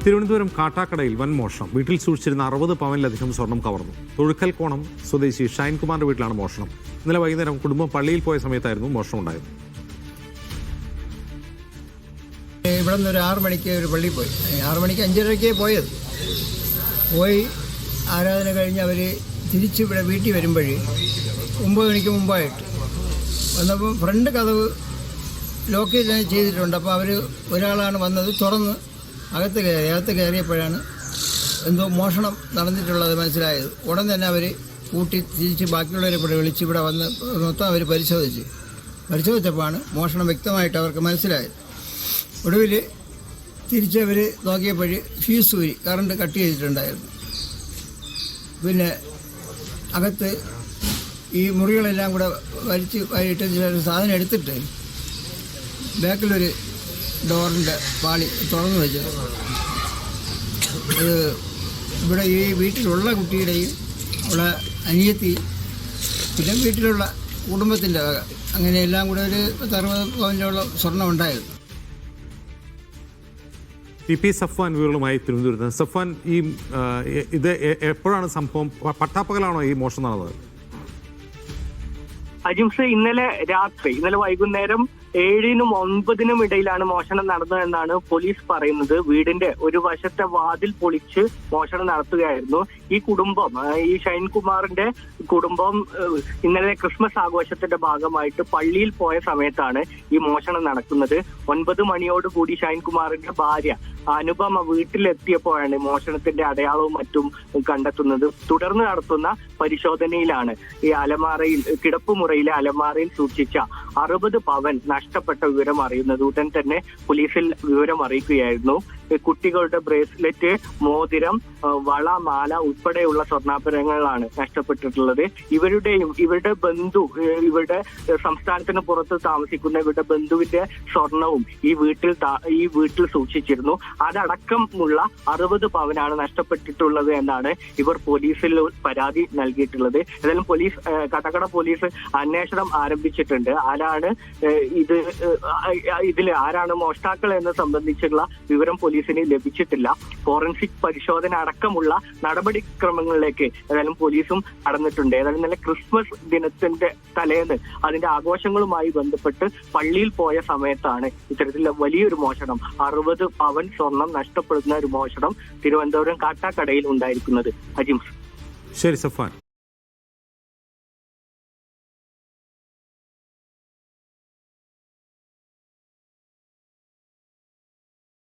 തിരുവനന്തപുരം കാട്ടാക്കടയിൽ വൻ മോഷണം. വീട്ടിൽ സൂക്ഷിച്ചിരുന്ന 60 പവനിലധികം സ്വർണം കവർന്നു. തൊഴുക്കൽക്കോണം സ്വദേശി ഷൈൻകുമാറിന്റെ വീട്ടിലാണ് മോഷണം. ഇന്നലെ വൈകുന്നേരം കുടുംബം പള്ളിയിൽ പോയ സമയത്തായിരുന്നു മോഷണം ഉണ്ടായത്. ഇവിടെ നിന്ന് ഒരു 6 മണിക്ക് ഒരു പള്ളിയിൽ പോയി. 6 മണിക്ക് 5:30 പോയത്. പോയി ആരാധന കഴിഞ്ഞ് അവർ തിരിച്ച് ഇവിടെ വീട്ടിൽ വരുമ്പോഴേ 9 മണിക്ക് മുമ്പായിട്ട് വന്നപ്പോൾ ഫ്രണ്ട് കതവ് ലോക്ക് ചെയ്തിട്ടുണ്ട്. അപ്പോൾ അവർ ഒരാളാണ് വന്നത്, തുറന്ന് അകത്ത് കയറിയപ്പോഴാണ് എന്തോ മോഷണം നടന്നിട്ടുള്ളത് മനസ്സിലായത്. ഉടൻ തന്നെ അവർ കൂട്ടി തിരിച്ച് ബാക്കിയുള്ളവരെ ഇവിടെ വിളിച്ച് ഇവിടെ വന്ന് മൊത്തം അവർ പരിശോധിച്ചപ്പോഴാണ് മോഷണം വ്യക്തമായിട്ട് അവർക്ക് മനസ്സിലായത്. ഒടുവിൽ തിരിച്ചവർ നോക്കിയപ്പോൾ ഫ്യൂസ് ഊരി കറണ്ട് കട്ട് ചെയ്തിട്ടുണ്ടായിരുന്നു. പിന്നെ അകത്ത് ഈ മുറികളെല്ലാം കൂടെ വലിച്ച് ഇട്ട സാധനം എടുത്തിട്ട് ബാക്കിലൊരു ഡോറിൻ്റെ പാളി തുറന്നു വെച്ചത്. അത് ഇവിടെ ഈ വീട്ടിലുള്ള കുട്ടിയുടെയും ഉള്ള അനിയത്തി, പിന്നെ വീട്ടിലുള്ള കുടുംബത്തിൻ്റെ വക, അങ്ങനെ എല്ലാം കൂടെ ഒരു 60 പവനിലോളം സ്വർണ്ണം ഉണ്ടായിരുന്നു. പി സഫ്വാൻ വിവരങ്ങളുമായി തിരുവനന്തപുരത്ത്. സഫ്വാൻ, ഇത് എപ്പോഴാണ് സംഭവം? പട്ടാപ്പകലാണോ ഈ മോഷണം നടന്നത്? അജിംസ്, ഇന്നലെ വൈകുന്നേരം 7-നും 9-നും ഇടയിലാണ് മോഷണം നടന്നതെന്നാണ് പോലീസ് പറയുന്നത്. വീടിന്റെ ഒരു വശത്തെ വാതിൽ പൊളിച്ച് മോഷണം നടത്തുകയായിരുന്നു. ഈ കുടുംബം, ഈ ഷൈൻകുമാറിന്റെ കുടുംബം ഇന്നലെ ക്രിസ്മസ് ആഘോഷത്തിന്റെ ഭാഗമായിട്ട് പള്ളിയിൽ പോയ സമയത്താണ് ഈ മോഷണം നടക്കുന്നത്. 9 മണിയോടുകൂടി ഷൈൻകുമാറിന്റെ ഭാര്യ അനുപമ വീട്ടിലെത്തിയപ്പോഴാണ് മോഷണത്തിന്റെ അടയാളവും മറ്റും കണ്ടെത്തുന്നത്. തുടർന്ന് നടത്തുന്ന പരിശോധനയിലാണ് ഈ കിടപ്പുമുറിയിലെ അലമാറയിൽ സൂക്ഷിച്ച 60 പവൻ നഷ്ടപ്പെട്ട വിവരം അറിയുന്നത്. ഉടൻ തന്നെ പോലീസിൽ വിവരം അറിയിക്കുകയായിരുന്നു. കുട്ടികളുടെ ബ്രേസ്ലെറ്റ്, മോതിരം, വള, മാല ഉൾപ്പെടെയുള്ള സ്വർണ്ണാഭരണങ്ങളാണ് നഷ്ടപ്പെട്ടിട്ടുള്ളത്. ഇവരുടെ ബന്ധു, ഇവരുടെ സംസ്ഥാനത്തിന് പുറത്ത് താമസിക്കുന്ന ഇവരുടെ ബന്ധുവിന്റെ സ്വർണവും ഈ വീട്ടിൽ സൂക്ഷിച്ചിരുന്നു. അതടക്കമുള്ള 60 പവനാണ് നഷ്ടപ്പെട്ടിട്ടുള്ളത് എന്നാണ് ഇവർ പോലീസിൽ പരാതി നൽകിയിട്ടുള്ളത്. ഏതായാലും കാട്ടാക്കട പോലീസ് അന്വേഷണം ആരംഭിച്ചിട്ടുണ്ട്. ആരാണ് മോഷ്ടാക്കൾ എന്ന് സംബന്ധിച്ചുള്ള വിവരം പോലീസിന് ലഭിച്ചിട്ടില്ല. ഫോറൻസിക് പരിശോധന അടക്കമുള്ള നടപടിക്രമങ്ങളിലേക്ക് ഏതായാലും പോലീസും കടന്നിട്ടുണ്ട്. ഏതായാലും ഇന്നലെ ക്രിസ്മസ് ദിനത്തിന്റെ തലേന്ന് അതിന്റെ ആഘോഷങ്ങളുമായി ബന്ധപ്പെട്ട് പള്ളിയിൽ പോയ സമയത്താണ് ഇത്തരത്തിലുള്ള വലിയൊരു മോഷണം, 60 പവൻ സ്വർണം നഷ്ടപ്പെടുന്ന ഒരു മോഷണം തിരുവനന്തപുരം കാട്ടാക്കടയിൽ ഉണ്ടായിരിക്കുന്നത്. അജിംസ്. ശരി സഫ്വാൻ.